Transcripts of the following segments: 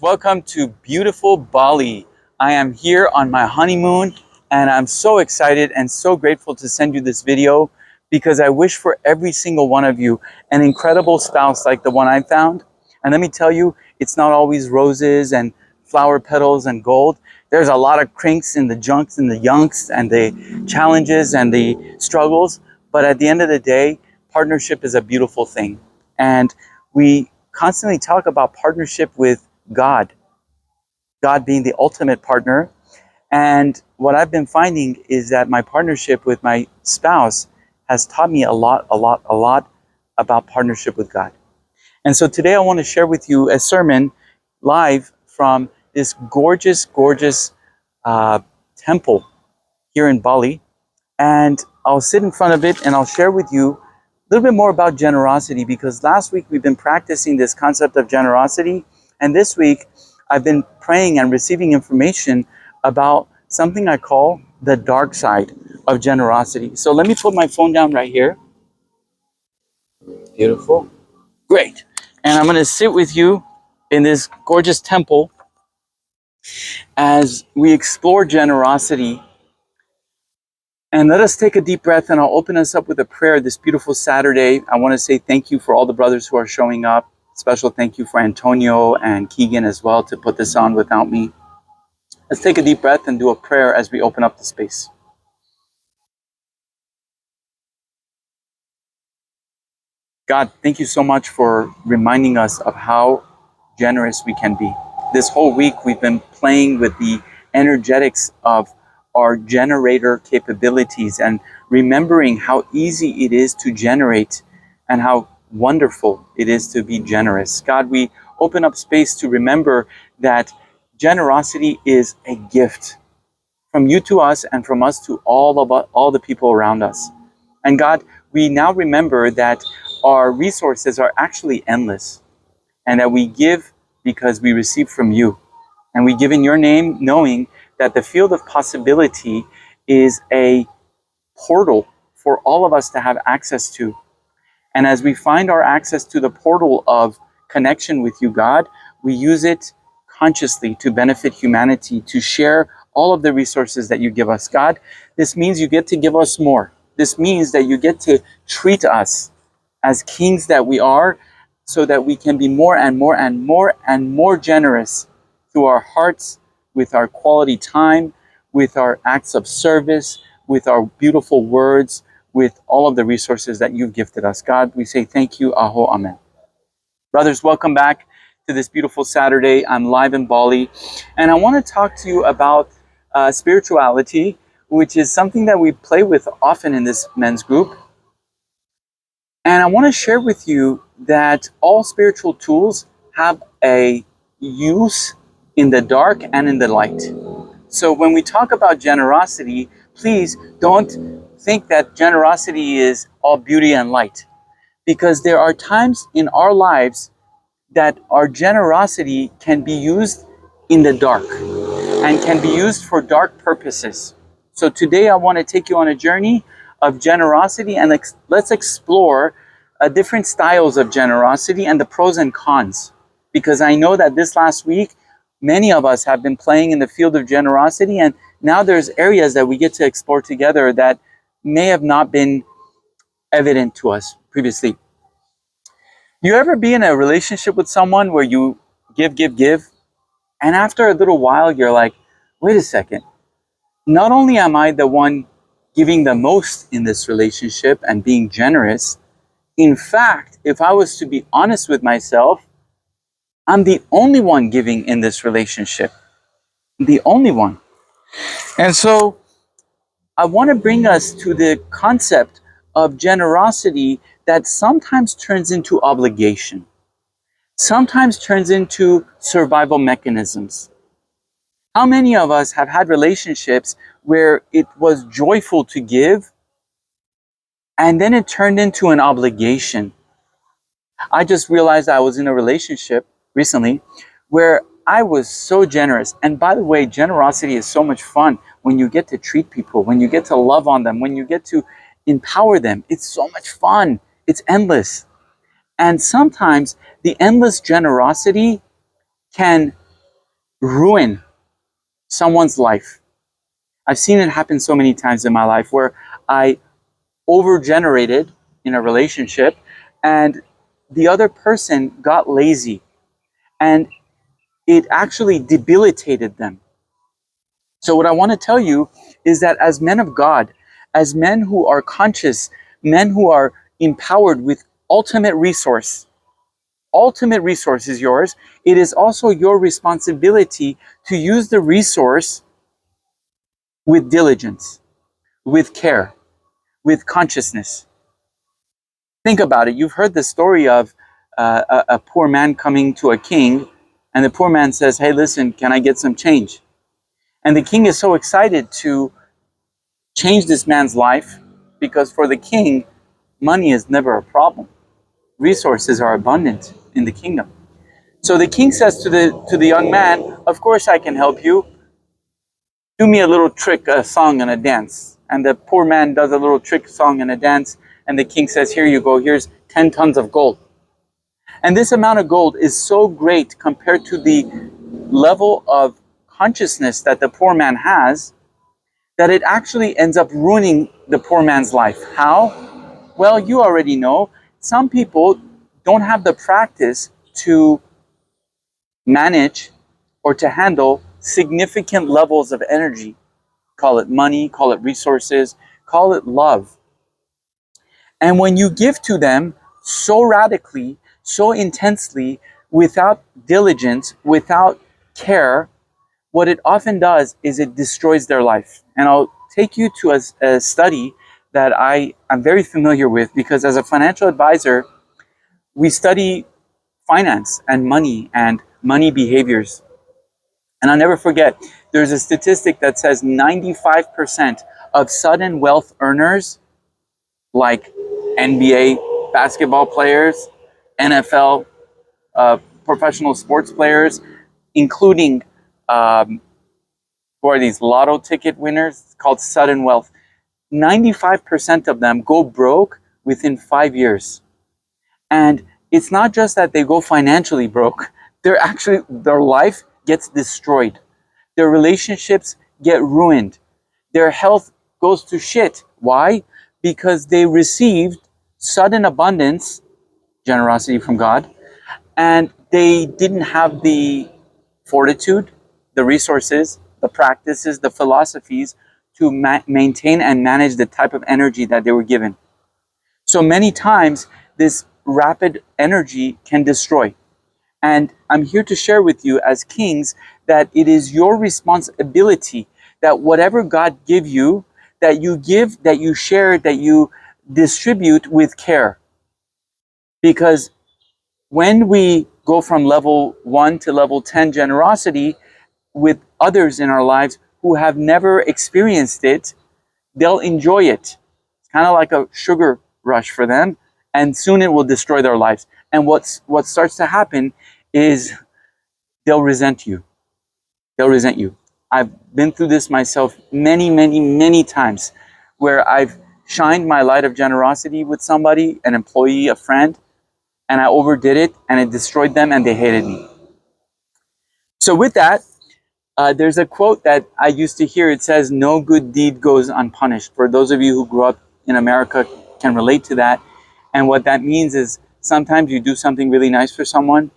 Welcome to beautiful Bali. I am here on my honeymoon and I'm so excited and so grateful to send you this video because I wish for every single one of you an incredible spouse like the one I found. And let me tell you, it's not always roses and flower petals and gold. There's a lot of crinks and the junks and the yunks and the challenges and the struggles. But at the end of the day, partnership is a beautiful thing. And we constantly talk about partnership with God being the ultimate partner. And what I've been finding is that my partnership with my spouse has taught me a lot about partnership with God. And so today I want to share with you a sermon live from this gorgeous temple here in Bali. And I'll sit in front of it and I'll share with you a little bit more about generosity, because last week we've been practicing this concept of generosity. And this week I've been praying and receiving information about something I call the dark side of generosity. So let me put my phone down right here. Beautiful. Great. And I'm going to sit with you in this gorgeous temple as we explore generosity. And let us take a deep breath, and I'll open us up with a prayer this beautiful Saturday. I want to say thank you for all the brothers who are showing up. Special thank you for Antonio and Keegan as well to put this on without me. Let's take a deep breath and do a prayer as we open up the space. God, thank you so much for reminding us of how generous we can be. This whole week we've been playing with the energetics of our generator capabilities and remembering how easy it is to generate and how wonderful it is to be generous. God, we open up space to remember that generosity is a gift from you to us and from us to all the people around us. And God, we now remember that our resources are actually endless and that we give because we receive from you. And we give in your name, knowing that the field of possibility is a portal for all of us to have access to. And as we find our access to the portal of connection with you, God, we use it consciously to benefit humanity, to share all of the resources that you give us. God, this means you get to give us more. This means that you get to treat us as kings that we are, so that we can be more and more and more and more generous through our hearts, with our quality time, with our acts of service, with our beautiful words, with all of the resources that you've gifted us. God, we say thank you. Aho, amen. Brothers, welcome back to this beautiful Saturday. I'm live in Bali, and I want to talk to you about spirituality, which is something that we play with often in this men's group. And I want to share with you that all spiritual tools have a use in the dark and in the light. So when we talk about generosity, please don't think that generosity is all beauty and light, because there are times in our lives that our generosity can be used in the dark and can be used for dark purposes. So today I want to take you on a journey of generosity, and let's explore different styles of generosity and the pros and cons. Because I know that this last week, many of us have been playing in the field of generosity, and now there's areas that we get to explore together that may have not been evident to us previously. You ever be in a relationship with someone where you give, and after a little while you're like, wait a second, not only am I the one giving the most in this relationship and being generous, in fact, if I was to be honest with myself, I'm the only one giving in this relationship. The only one. And so I want to bring us to the concept of generosity that sometimes turns into obligation, sometimes turns into survival mechanisms. How many of us have had relationships where it was joyful to give, and then it turned into an obligation? I just realized I was in a relationship recently where I was so generous. And by the way, generosity is so much fun when you get to treat people, when you get to love on them, when you get to empower them. It's so much fun. It's endless. And sometimes the endless generosity can ruin someone's life. I've seen it happen so many times in my life where I overgenerated in a relationship and the other person got lazy and it actually debilitated them. So what I want to tell you is that as men of God, as men who are conscious, men who are empowered with ultimate resource is yours. It is also your responsibility to use the resource with diligence, with care, with consciousness. Think about it. You've heard the story of a poor man coming to a king, and the poor man says, "Hey, listen, can I get some change?" And the king is so excited to change this man's life because for the king, money is never a problem. Resources are abundant in the kingdom. So the king says to the young man, "Of course I can help you. Do me a little trick, a song and a dance." And the poor man does a little trick, song and a dance, and the king says, "Here you go, here's 10 tons of gold." And this amount of gold is so great compared to the level of consciousness that the poor man has, that it actually ends up ruining the poor man's life. How? Well, you already know. Some people don't have the practice to manage or to handle significant levels of energy. Call it money, call it resources, call it love. And when you give to them so radically, so intensely, without diligence, without care, what it often does is it destroys their life. And I'll take you to a study that I'm very familiar with because as a financial advisor, we study finance and money behaviors. And I'll never forget, there's a statistic that says 95% of sudden wealth earners, like NBA basketball players, NFL professional sports players, including who are these lotto ticket winners called sudden wealth, 95% of them go broke within 5 years. And it's not just that they go financially broke, their life gets destroyed. Their relationships get ruined. Their health goes to shit. Why? Because they received sudden abundance, generosity from God, and they didn't have the fortitude, the resources, the practices, the philosophies to maintain and manage the type of energy that they were given. So many times, this rapid energy can destroy. And I'm here to share with you as kings that it is your responsibility that whatever God give you, that you give, that you share, that you distribute with care. Because when we go from level 1 to level 10 generosity with others in our lives who have never experienced it, they'll enjoy it. It's kind of like a sugar rush for them, and soon it will destroy their lives. And what starts to happen is they'll resent you. They'll resent you. I've been through this myself many, many, many times where I've shined my light of generosity with somebody, an employee, a friend, and I overdid it and it destroyed them and they hated me. So with that, there's a quote that I used to hear. It says, "No good deed goes unpunished." For those of you who grew up in America can relate to that. And what that means is sometimes you do something really nice for someone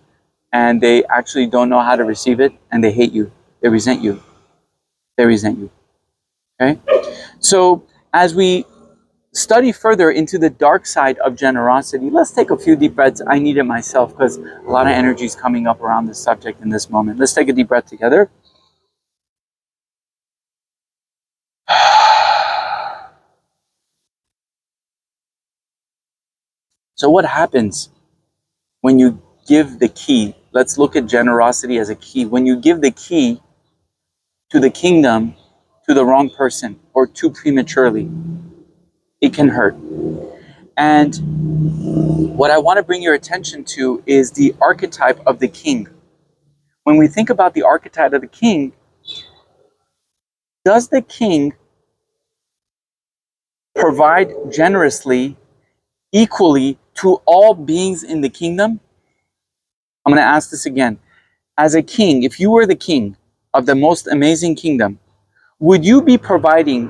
and they actually don't know how to receive it and they hate you. They resent you. They resent you. Okay? So as we study further into the dark side of generosity, let's take a few deep breaths. I need it myself because a lot of energy is coming up around this subject in this moment. Let's take a deep breath together. So what happens when you give the key? Let's look at generosity as a key. When you give the key to the kingdom to the wrong person or too prematurely, it can hurt. And what I want to bring your attention to is the archetype of the king. When we think about the archetype of the king, does the king provide generously, equally to all beings in the kingdom? I'm going to ask this again. as a king, if you were the king of the most amazing kingdom, would you be providing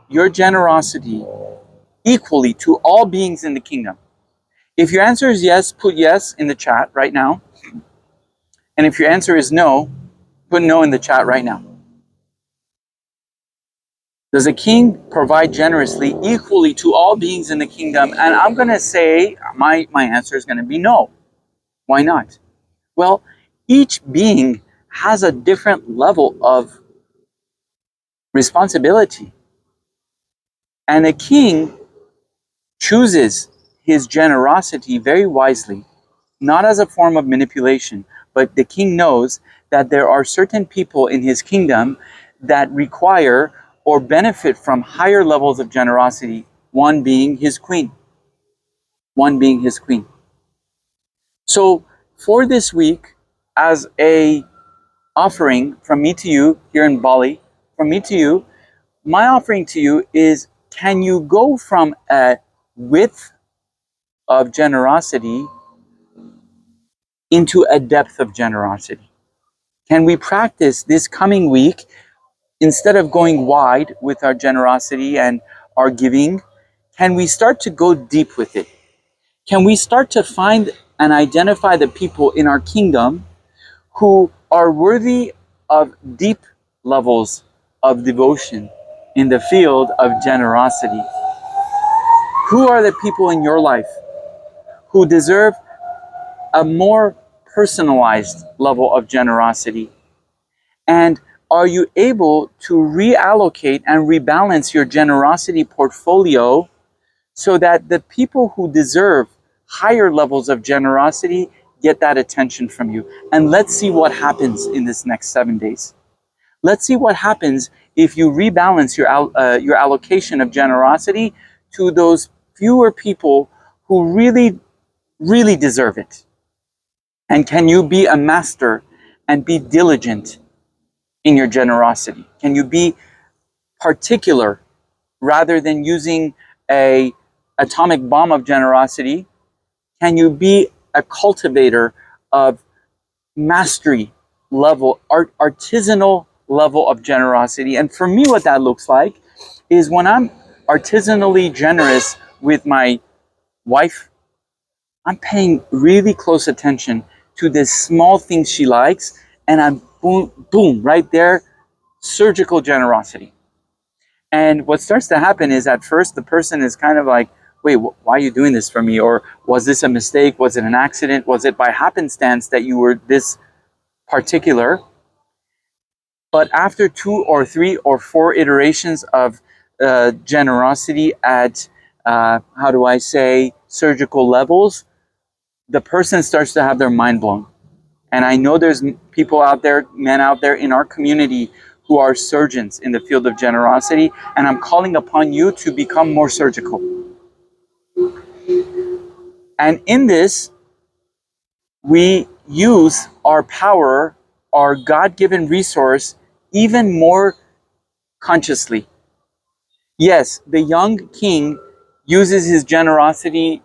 your generosity equally to all beings in the kingdom? If your answer is yes, put yes in the chat right now. And if your answer is no, put no in the chat right now. Does a king provide generously equally to all beings in the kingdom? And I'm going to say my answer is going to be no. Why not? Well, each being has a different level of responsibility. And a king chooses his generosity very wisely, not as a form of manipulation, but the king knows that there are certain people in his kingdom that require or benefit from higher levels of generosity, one being his queen. One being his queen. So for this week, as a offering from me to you here in Bali, from me to you, my offering to you is, can you go from a width of generosity into a depth of generosity? Can we practice this coming week, instead of going wide with our generosity and our giving, can we start to go deep with it? Can we start to find and identify the people in our kingdom who are worthy of deep levels of devotion in the field of generosity? Who are the people in your life who deserve a more personalized level of generosity? And are you able to reallocate and rebalance your generosity portfolio so that the people who deserve higher levels of generosity get that attention from you? And let's see what happens in this next 7 days. Let's see what happens if you rebalance your allocation of generosity to those fewer people who really, really deserve it. And can you be a master and be diligent in your generosity? Can you be particular rather than using a atomic bomb of generosity? Can you be a cultivator of mastery level, artisanal level of generosity? And for me, what that looks like is when I'm artisanally generous with my wife, I'm paying really close attention to the small things she likes, and I'm boom, boom, right there, surgical generosity. And what starts to happen is, at first the person is kind of like, wait, why are you doing this for me? Or was this a mistake? Was it an accident? Was it by happenstance that you were this particular? But after 2 or 3 or 4 iterations of generosity at, how do I say, surgical levels, the person starts to have their mind blown. And I know there's people out there, men out there in our community who are surgeons in the field of generosity, and I'm calling upon you to become more surgical. And in this, we use our power, our God-given resource, even more consciously. Yes, the young king uses his generosity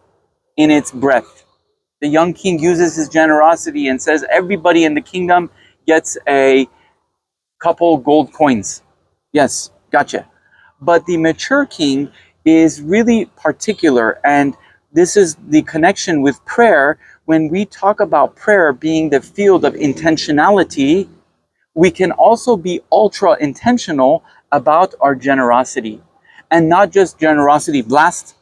in its breadth. The young king uses his generosity and says, everybody in the kingdom gets a couple gold coins. Yes, gotcha. But the mature king is really particular, and this is the connection with prayer. When we talk about prayer being the field of intentionality, we can also be ultra intentional about our generosity. And not just generosity blast,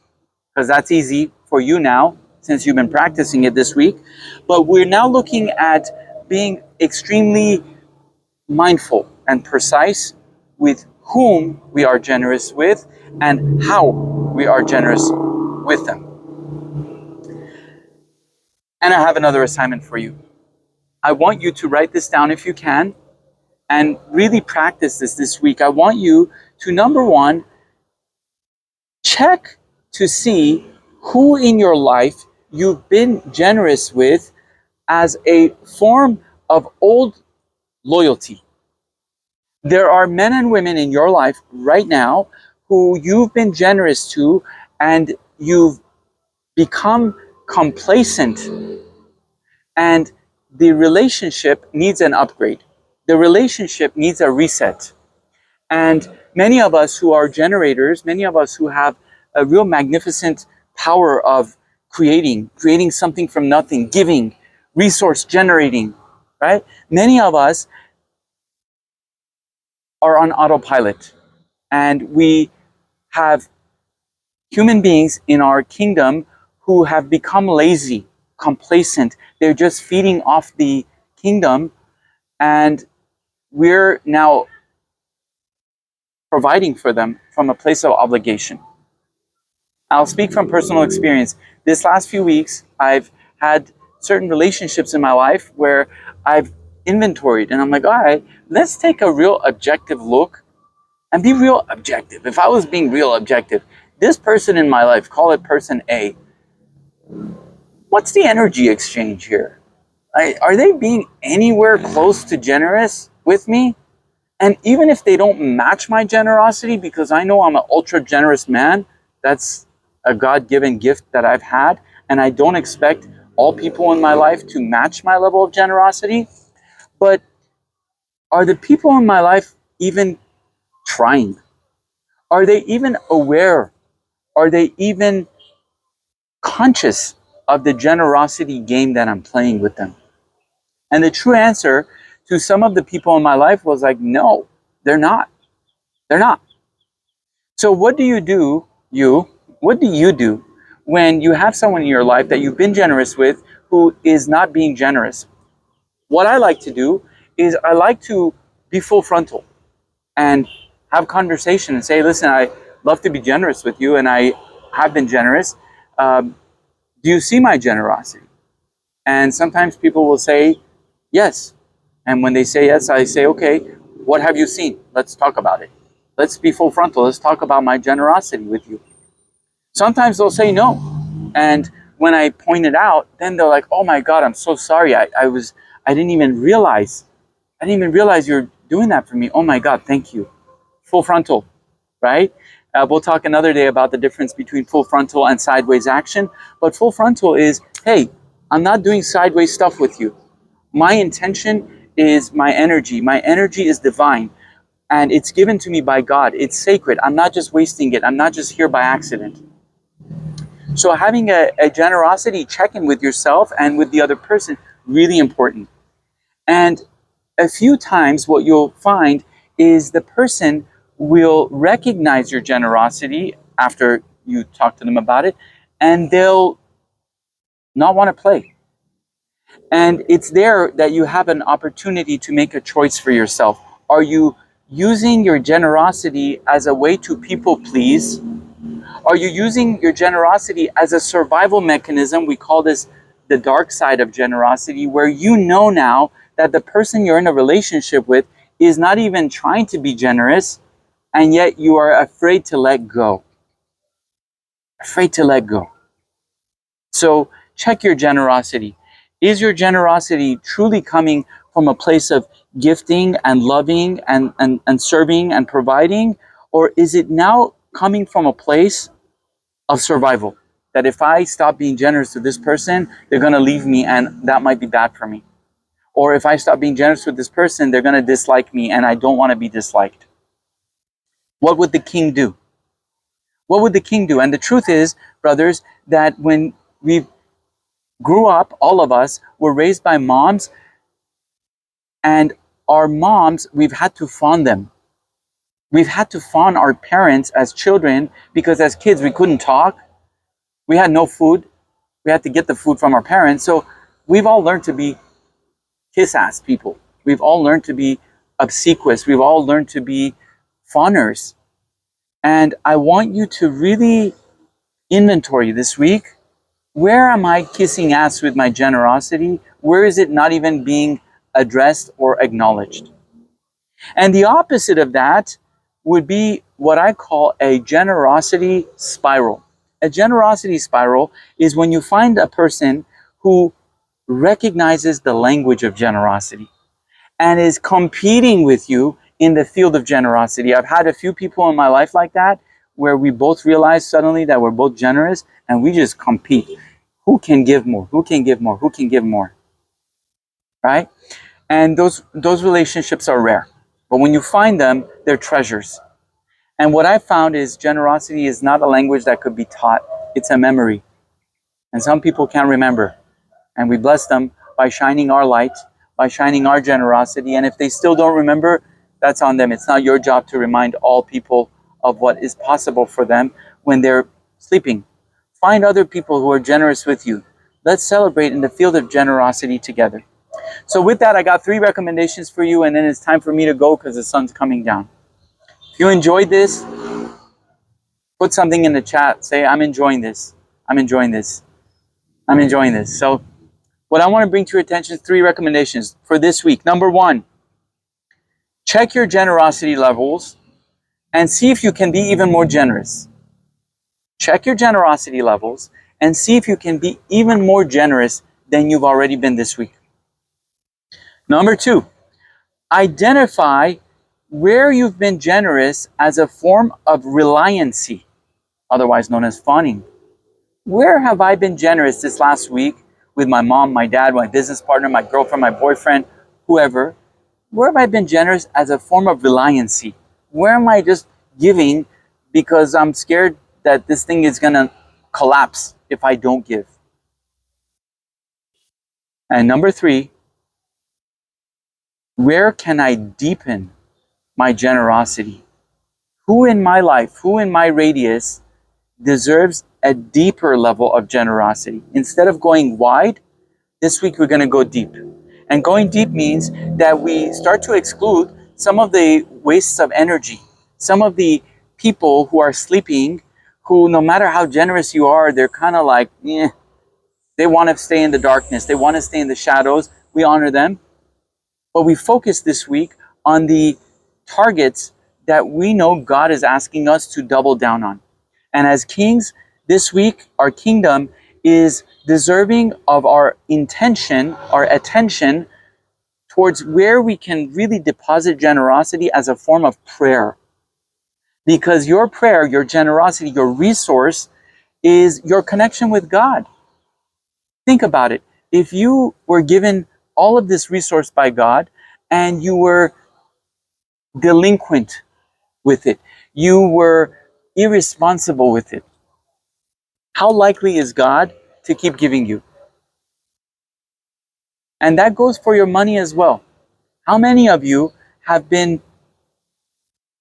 because that's easy for you now, since you've been practicing it this week. But we're now looking at being extremely mindful and precise with whom we are generous with and how we are generous with them. And I have another assignment for you. I want you to write this down if you can and really practice this week. I want you to, number one, check to see who in your life you've been generous with as a form of old loyalty. There are men and women in your life right now who you've been generous to, and you've become complacent and the relationship needs an upgrade. The relationship needs a reset. And many of us who are generators, many of us who have a real magnificent power of creating something from nothing, giving, resource generating, right? Many of us are on autopilot, and we have human beings in our kingdom who have become lazy, complacent. They're just feeding off the kingdom, and we're now providing for them from a place of obligation. I'll speak from personal experience. This last few weeks, I've had certain relationships in my life where I've inventoried and I'm like, all right, let's take a real objective look and be real objective. If I was being real objective, this person in my life, call it person A, what's the energy exchange here? Are they being anywhere close to generous with me? And even if they don't match my generosity, because I know I'm an ultra generous man, that's a God-given gift that I've had, and I don't expect all people in my life to match my level of generosity, but are the people in my life even trying? Are they even aware? Are they even conscious of the generosity game that I'm playing with them? And the true answer to some of the people in my life was like, no, they're not. They're not. So what do you do, what do you do when you have someone in your life that you've been generous with who is not being generous? What I like to do is I like to be full frontal and have conversation and say, listen, I love to be generous with you and I have been generous. Do you see my generosity? And sometimes people will say, yes. And when they say yes, I say, okay, what have you seen? Let's talk about it. Let's be full frontal. Let's talk about my generosity with you. Sometimes they'll say no. And when I point it out, then they're like, oh my God, I'm so sorry. I didn't even realize you're doing that for me. Oh my God, thank you. Full frontal, right? We'll talk another day about the difference between full frontal and sideways action. But full frontal is, hey, I'm not doing sideways stuff with you. My intention is my energy. My energy is divine. And it's given to me by God. It's sacred. I'm not just wasting it. I'm not just here by accident. So having a generosity check-in with yourself and with the other person, really important. And a few times what you'll find is the person will recognize your generosity after you talk to them about it, and they'll not want to play. And it's there that you have an opportunity to make a choice for yourself. Are you using your generosity as a way to people please? Are you using your generosity as a survival mechanism? We call this the dark side of generosity, where you know now that the person you're in a relationship with is not even trying to be generous, and yet you are afraid to let go. Afraid to let go. So check your generosity. Is your generosity truly coming from a place of gifting and loving and serving and providing? Or is it now coming from a place of survival? That if I stop being generous to this person, they're going to leave me and that might be bad for me. Or if I stop being generous with this person, they're going to dislike me and I don't want to be disliked. What would the king do? What would the king do? And the truth is, brothers, that when we grew up, all of us were raised by moms, and our moms, we've had to fawn them. We've had to fawn our parents as children because as kids we couldn't talk. We had no food. We had to get the food from our parents. So we've all learned to be kiss-ass people. We've all learned to be obsequious. We've all learned to be fawners. And I want you to really inventory this week. Where am I kissing ass with my generosity? Where is it not even being addressed or acknowledged? And the opposite of that would be what I call a generosity spiral. A generosity spiral is when you find a person who recognizes the language of generosity and is competing with you in the field of generosity. I've had a few people in my life like that, where we both realize suddenly that we're both generous and we just compete. Who can give more? Who can give more? Who can give more? right? And those relationships are rare. But when you find them, they're treasures. And what I found is generosity is not a language that could be taught. It's a memory. And some people can't remember. And we bless them by shining our light, by shining our generosity. And if they still don't remember, that's on them. It's not your job to remind all people of what is possible for them when they're sleeping. Find other people who are generous with you. Let's celebrate in the field of generosity together. So with that, I got 3 recommendations for you, and then it's time for me to go because the sun's coming down. If you enjoyed this, put something in the chat. Say, I'm enjoying this. I'm enjoying this. I'm enjoying this. So what I want to bring to your attention is 3 recommendations for this week. Number 1, check your generosity levels and see if you can be even more generous. Check your generosity levels and see if you can be even more generous than you've already been this week. Number 2, identify where you've been generous as a form of reliancy, otherwise known as fawning. Where have I been generous this last week with my mom, my dad, my business partner, my girlfriend, my boyfriend, whoever? Where have I been generous as a form of reliancy? Where am I just giving because I'm scared that this thing is going to collapse if I don't give? And number 3, where can I deepen my generosity? Who in my life, who in my radius deserves a deeper level of generosity? Instead of going wide, this week we're going to go deep. And going deep means that we start to exclude some of the wastes of energy, some of the people who are sleeping, who no matter how generous you are, they're kind of like, they want to stay in the darkness. They want to stay in the shadows. We honor them. But we focus this week on the targets that we know God is asking us to double down on. And as kings, this week, our kingdom is deserving of our intention, our attention towards where we can really deposit generosity as a form of prayer. Because your prayer, your generosity, your resource is your connection with God. Think about it. If you were given all of this resource by God and you were delinquent with it, you were irresponsible with it, how likely is God to keep giving you? And that goes for your money as well. How many of you have been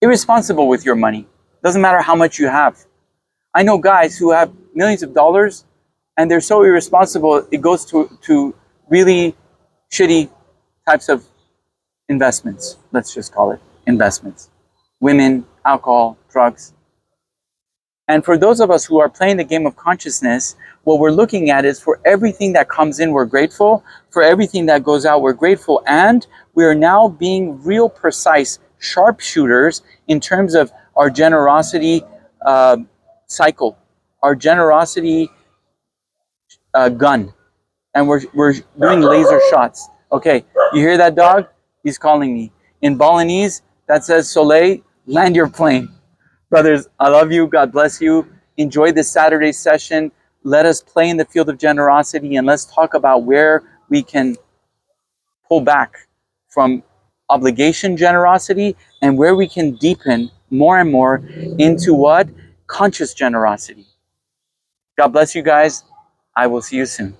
irresponsible with your money? Doesn't matter how much you have. I know guys who have millions of dollars and they're so irresponsible, it goes to really shitty types of investments. Let's just call it investments. Women, alcohol, drugs. And for those of us who are playing the game of consciousness, what we're looking at is for everything that comes in, we're grateful. For everything that goes out, we're grateful. And we are now being real precise sharpshooters in terms of our generosity cycle, our generosity gun. And we're doing laser shots. Okay, you hear that dog? He's calling me. In Balinese, that says, Soleil, land your plane. Brothers, I love you. God bless you. Enjoy this Saturday session. Let us play in the field of generosity and let's talk about where we can pull back from obligation generosity and where we can deepen more and more into what? Conscious generosity. God bless you guys. I will see you soon.